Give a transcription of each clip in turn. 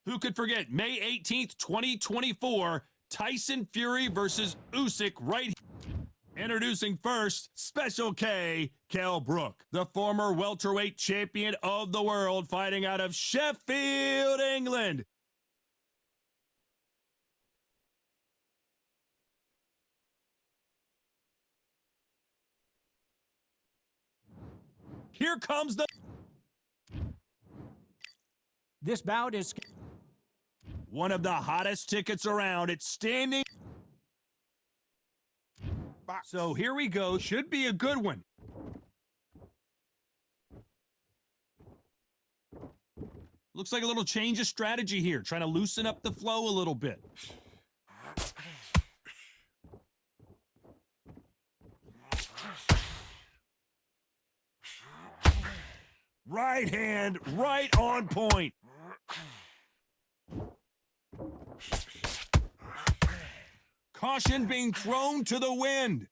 Who could forget May 18th, 2024, Tyson Fury versus Usyk right here. Introducing first, Special K, Kell Brook, the former welterweight champion of the world, fighting out of Sheffield, England. Here comes the... This bout is one of the hottest tickets around. It's standing. So here we go. Should be a good one. Looks like a little change of strategy here. Trying to loosen up the flow a little bit. Right hand, right on point. Caution being thrown to the wind.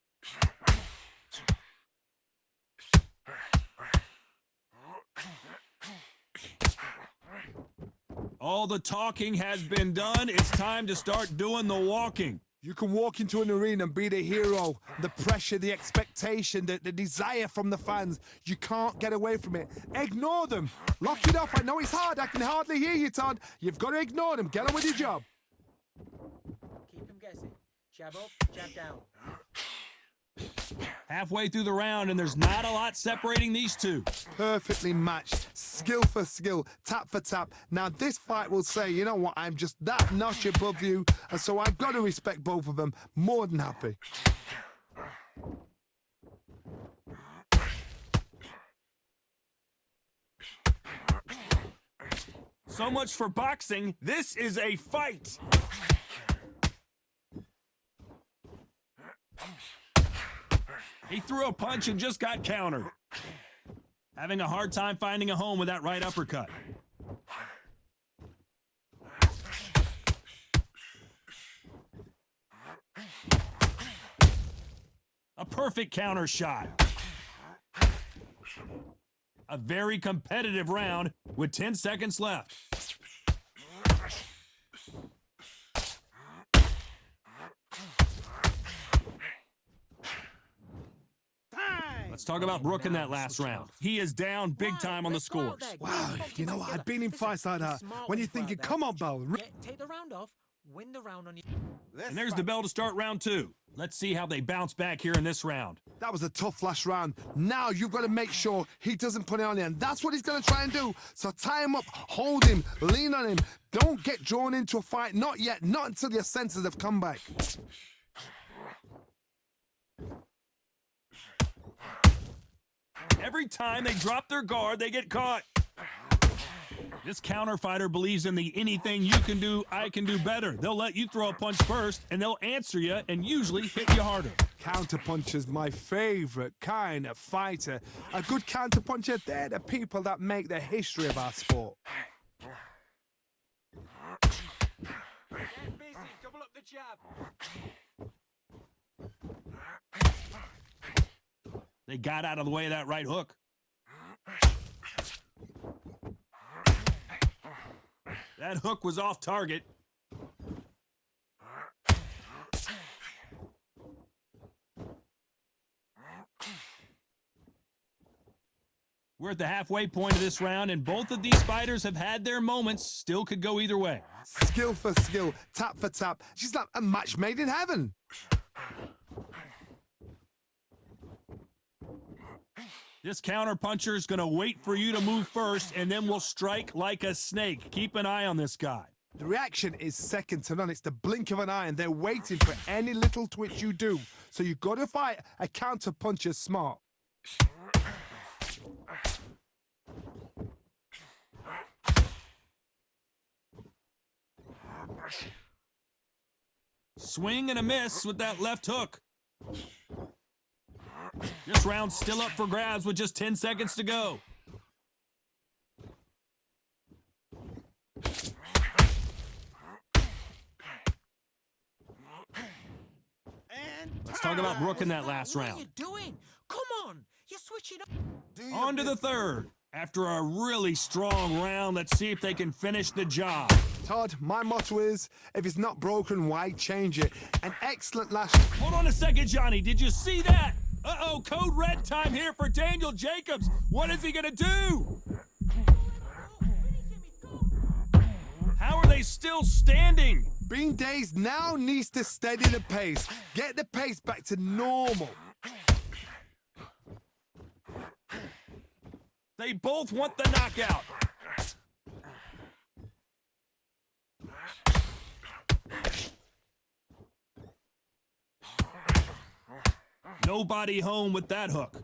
All the talking has been done. It's time to start doing the walking. You can walk into an arena and be the hero. The pressure, the expectation, the desire from the fans. You can't get away from it. Ignore them. Lock it up. I know it's hard. I can hardly hear you, Todd. You've got to ignore them. Get on with your job. keep him guessing. Jab up, jab down. Halfway through the round, and there's not a lot separating these two. Perfectly matched. Skill for skill. Tap for tap. Now, this fight will say, you know what, I'm just that notch above you, and so I've got to respect both of them. More than happy. So much for boxing. This is a fight. He threw a punch and just got countered. Having a hard time finding a home with that right uppercut. A perfect counter shot. A very competitive round with 10 seconds left. Let's talk about Brook in that last round. He is down big time on the scores. Wow, you know what? I've been in fights like that. When you're thinking, come on, Bell. Take the round off, win the round on you. And there's the bell to start round two. Let's see how they bounce back here in this round. That was a tough last round. Now you've got to make sure he doesn't put it on you, and that's what he's going to try and do. So tie him up, hold him, lean on him. Don't get drawn into a fight. Not yet. Not until your senses have come back. Every time they drop their guard, they get caught. This counter fighter believes in the anything you can do, I can do better. They'll let you throw a punch first, and they'll answer you and usually hit you harder. Counterpuncher's my favorite kind of fighter. A good counterpuncher, they're the people that make the history of our sport. Get busy, double up the jab. They got out of the way of that right hook. That hook was off target. We're at the halfway point of this round, and both of these fighters have had their moments. Still could go either way. Skill for skill, tap for tap. She's like a match made in heaven. This counterpuncher is going to wait for you to move first, and then will strike like a snake. Keep an eye on this guy. The reaction is second to none. It's the blink of an eye, and they're waiting for any little twitch you do. So you've got to fight a counterpuncher smart. Swing and a miss with that left hook. This round's still up for grabs with just 10 seconds to go. Let's talk about Brook in that last round. What are you doing? Come on, you're switching up. On to the third. After a really strong round, let's see if they can finish the job. Todd, my motto is, if it's not broken, why change it? An excellent last... Hold on a second, Johnny. Did you see that? Uh-oh, code red time here for Daniel Jacobs. What is he gonna do? How are they still standing? Bean Days now needs to steady the pace. Get the pace back to normal. They both want the knockout. Nobody home with that hook.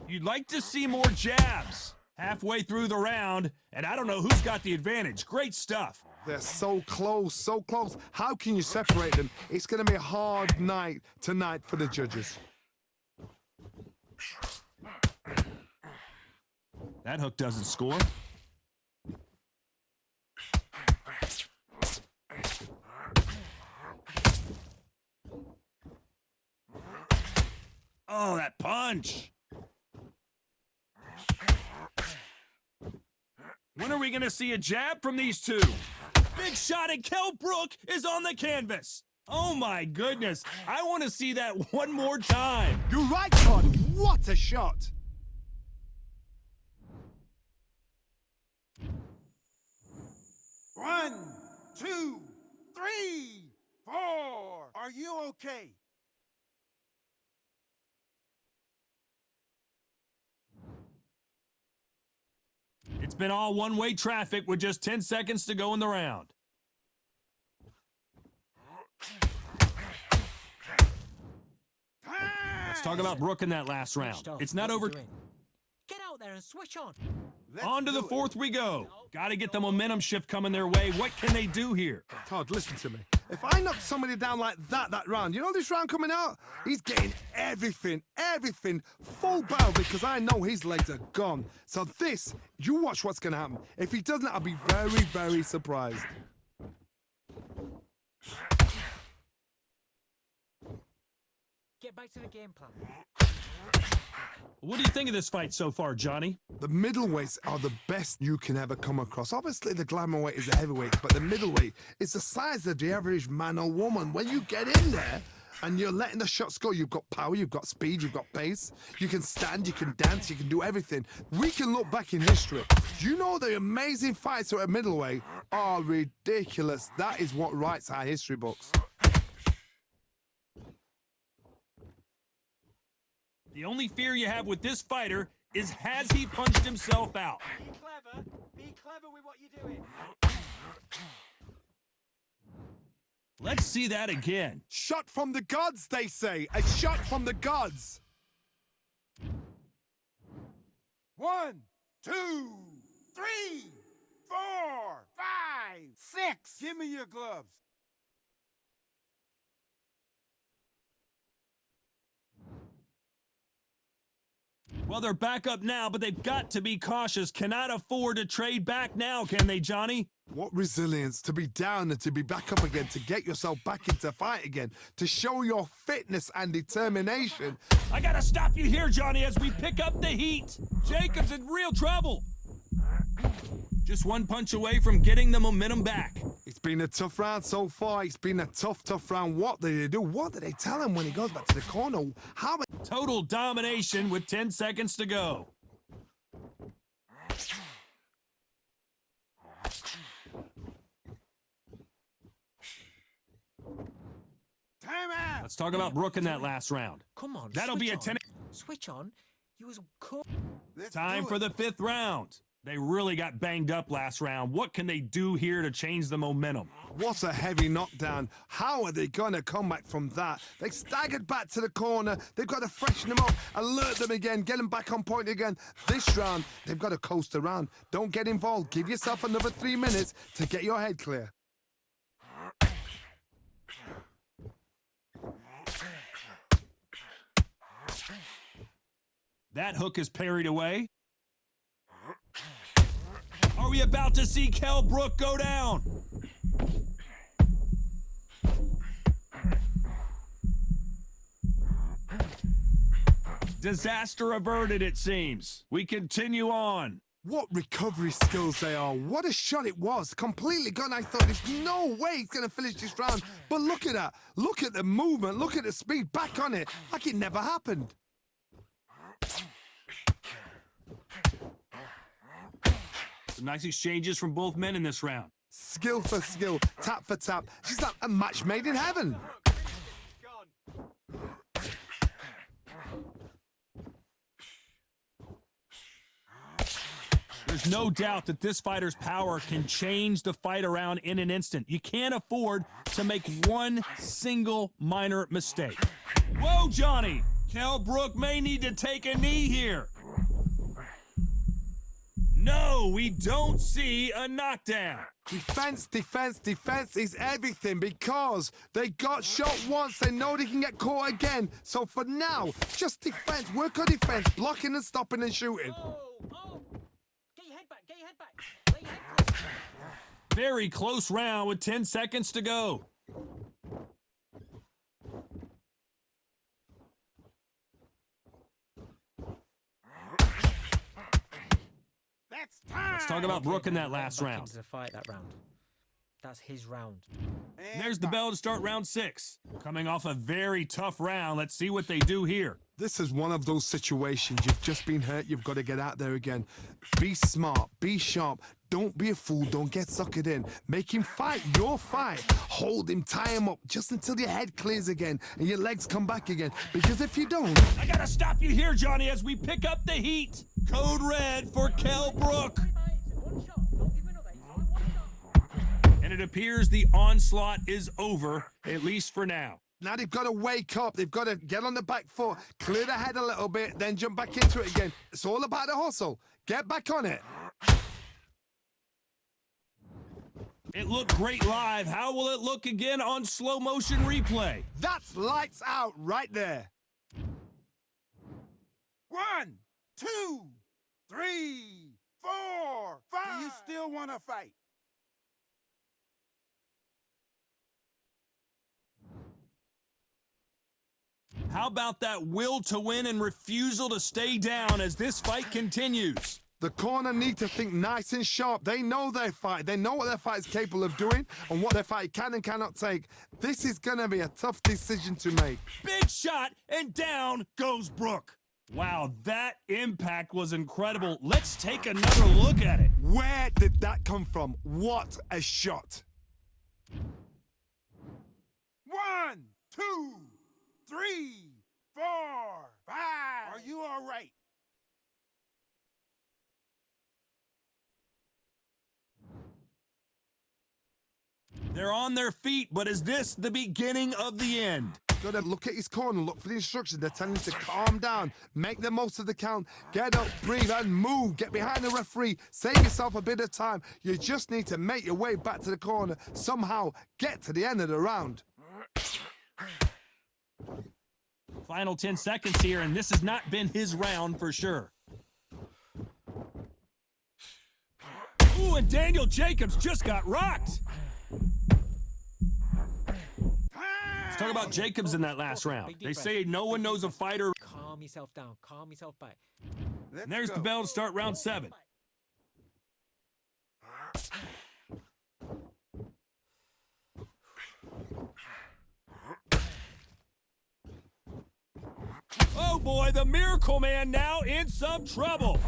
You'd like to see more jabs halfway through the round, and I don't know who's got the advantage. Great stuff. They're so close, so close. How can you separate them? It's going to be a hard night tonight for the judges. That hook doesn't score. Oh, that punch. When are we going to see a jab from these two? Big shot, and Kell Brook is on the canvas. Oh, my goodness. I want to see that one more time. You're right, Todd. What a shot. One, two, three, four. Are you okay? It's been all one-way traffic with just 10 seconds to go in the round. Let's talk about Brook in that last round. It's not over. Get out there and switch on. On to the fourth we go. Got to get the momentum shift coming their way. What can they do here? Todd, listen to me. If I knock somebody down like that round, you know this round coming out? He's getting everything, full barrel because I know his legs are gone. So this, you watch what's going to happen. If he doesn't, I'll be very, very surprised. Get back to the game plan. What do you think of this fight so far, Johnny? The middleweights are the best you can ever come across. Obviously, the glamour weight is the heavyweight, but the middleweight is the size of the average man or woman. When you get in there and you're letting the shots go, you've got power, you've got speed, you've got pace. You can stand, you can dance, you can do everything. We can look back in history. You know the amazing fights at middleweight are ridiculous. That is what writes our history books. The only fear you have with this fighter is has he punched himself out? Be clever. Be clever with what you're doing. Let's see that again. Shot from the gods, they say. A shot from the gods. 1, 2, 3, 4, 5, 6. Give me your gloves. Well, they're back up now, but they've got to be cautious. Cannot afford to trade back now, can they, Johnny? What resilience to be down and to be back up again, to get yourself back into fight again, to show your fitness and determination. I gotta stop you here, Johnny, as we pick up the heat. Jacobs in real trouble. Just one punch away from getting the momentum back. It's been a tough round so far. It's been a tough round. What did they do? What did they tell him when he goes back to the corner? How many... Total domination with 10 seconds to go. Time out. Let's talk about Brook in that last round. Come on. That'll be a 10. Switch on. You was cool. Time for the fifth round. They really got banged up last round. What can they do here to change the momentum? What a heavy knockdown. How are they going to come back from that? They staggered back to the corner. They've got to freshen them up, alert them again, get them back on point again. This round, they've got to coast around. Don't get involved. Give yourself another 3 minutes to get your head clear. That hook is parried away. Are we about to see Kell Brook go down? Disaster averted, it seems. We continue on. What recovery skills they are. What a shot it was. Completely gone. I thought there's no way he's going to finish this round. But look at that. Look at the movement. Look at the speed. Back on it. Like it never happened. Some nice exchanges from both men in this round. Skill for skill. Tap for tap. She's like a match made in heaven. There's no doubt that this fighter's power can change the fight around in an instant. You can't afford to make one single minor mistake. Whoa, Johnny! Kell Brook may need to take a knee here. No, we don't see a knockdown. Defense, defense, defense is everything because they got shot once. They know they can get caught again. So for now, just defense. Work on defense. Blocking and stopping and shooting. Oh! Get your head back, get your head back. Lay your head close. Very close round with 10 seconds to go. That's time. Let's talk about Brook in that last Back round. into the fight, that round. That's his round. And There's the back. bell to start round 6. Coming off a very tough round, let's see what they do here. This is one of those situations. You've just been hurt. You've got to get out there again. Be smart. Be sharp. Don't be a fool. Don't get suckered in. Make him fight your fight. Hold him. Tie him up just until your head clears again and your legs come back again. Because if you don't... I gotta stop you here, Johnny, as we pick up the heat. Code red for Kell Brook. One shot. Don't give another. It's only one shot. And it appears the onslaught is over, at least for now. Now they've got to wake up. They've got to get on the back foot, clear the head a little bit, then jump back into it again. It's all about the hustle. Get back on it. It looked great live. How will it look again on slow motion replay? That's lights out right there. 1, 2, 3, 4, 5. Do you still want to fight? How about that will to win and refusal to stay down as this fight continues? The corner need to think nice and sharp. They know their fight. They know what their fight is capable of doing and what their fight can and cannot take. This is going to be a tough decision to make. Big shot, and down goes Brook. Wow, that impact was incredible. Let's take another look at it. Where did that come from? What a shot. 1, 2, 3, 4, 5. Are you all right? They're on their feet, but is this the beginning of the end? Got to look at his corner, look for the instructions. They're telling him to calm down, make the most of the count, get up, breathe, and move. Get behind the referee, save yourself a bit of time. You just need to make your way back to the corner, somehow get to the end of the round. Final 10 seconds here, and this has not been his round for sure. Ooh, and Daniel Jacobs just got rocked. Let's talk about Jacobs in that last round. They say no one knows a fighter. Calm yourself down. Calm yourself back. Let's And there's go. the bell to start round 7. Oh boy, the Miracle Man now in some trouble.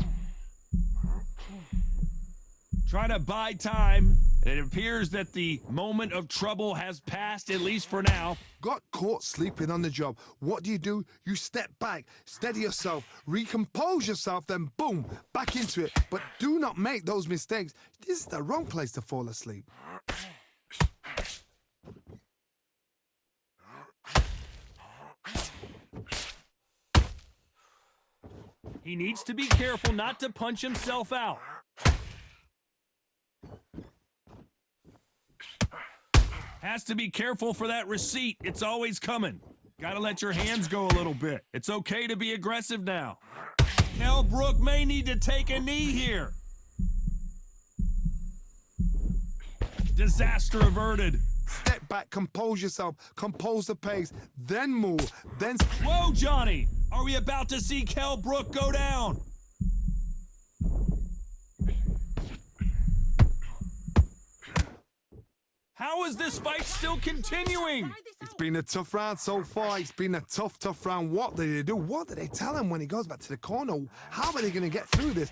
Trying to buy time. It appears that the moment of trouble has passed, at least for now. Got caught sleeping on the job. What do? You step back, steady yourself, recompose yourself, then boom, back into it. But do not make those mistakes. This is the wrong place to fall asleep. He needs to be careful not to punch himself out. Has to be careful for that receipt. It's always coming. Gotta let your hands go a little bit. It's okay to be aggressive now. Kell Brook may need to take a knee here. Disaster averted. Step back, compose yourself, compose the pace, then move, then... Whoa, Johnny! Are we about to see Kell Brook go down? How is this fight still continuing? It's been a tough round so far. It's been a tough round. What do they do? What do they tell him when he goes back to the corner? How are they going to get through this?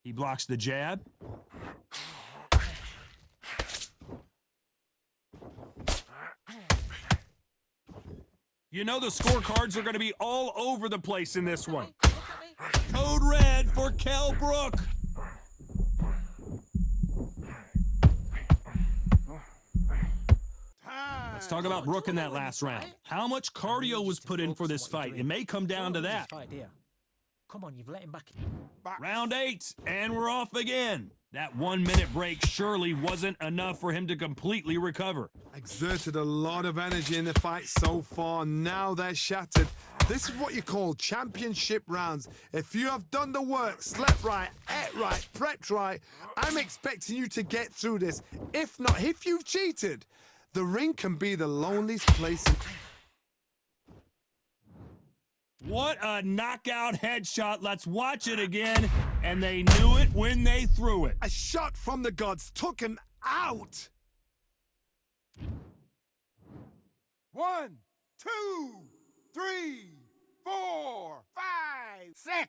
He blocks the jab. You know the scorecards are going to be all over the place in this one. Code red for Kell Brook. Let's talk about Brook in that last round. How much cardio was put in for this fight? It may come down to that. Come on, you've let him back. Round 8, and we're off again. That 1 minute break surely wasn't enough for him to completely recover. Exerted a lot of energy in the fight so far. Now they're shattered. This is what you call championship rounds. If you have done the work, slept right, ate right, prepped right, I'm expecting you to get through this. If not, if you've cheated, the ring can be the loneliest place. What a knockout headshot. Let's watch it again. And they knew it when they threw it. A shot from the gods took him out. 1, 2, 3, 4, 5, 6,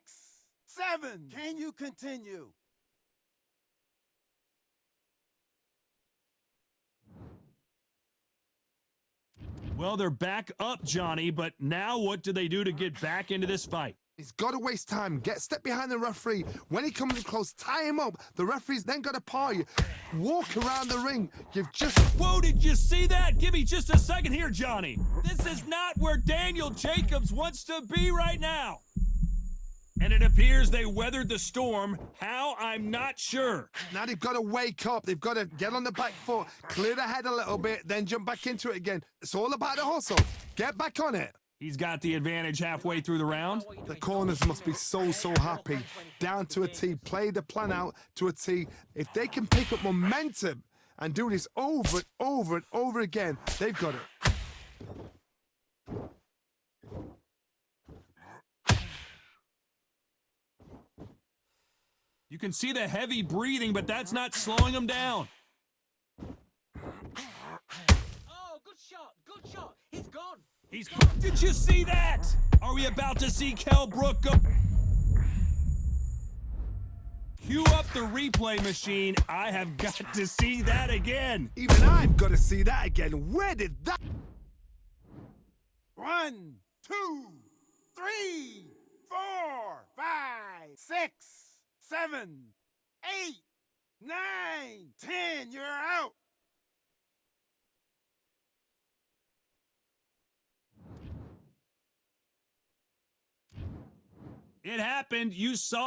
7. Can you continue? Well, they're back up, Johnny, but now what do they do to get back into this fight? He's got to waste time. Step behind the referee. When he comes close, tie him up. The referee's then got to par you. Walk around the ring. You've just... Whoa, did you see that? Give me just a second here, Johnny. This is not where Daniel Jacobs wants to be right now. And it appears they weathered the storm. How? I'm not sure. Now they've got to wake up. They've got to get on the back foot, clear the head a little bit, then jump back into it again. It's all about the hustle. Get back on it. He's got the advantage halfway through the round. The corners must be so happy. Down to a T. Play the plan out to a T. If they can pick up momentum and do this over and over and over again, they've got it. You can see the heavy breathing, but that's not slowing him down. Oh, good shot, good shot. He's gone. Did you see that? Are we about to see Kell Brook go? Cue up the replay machine. I have got to see that again. Even I've got to see that again. Where did that... 1, 2, 3, 4, 5, 6, 7, 8, 9, 10. You're out. It happened. You saw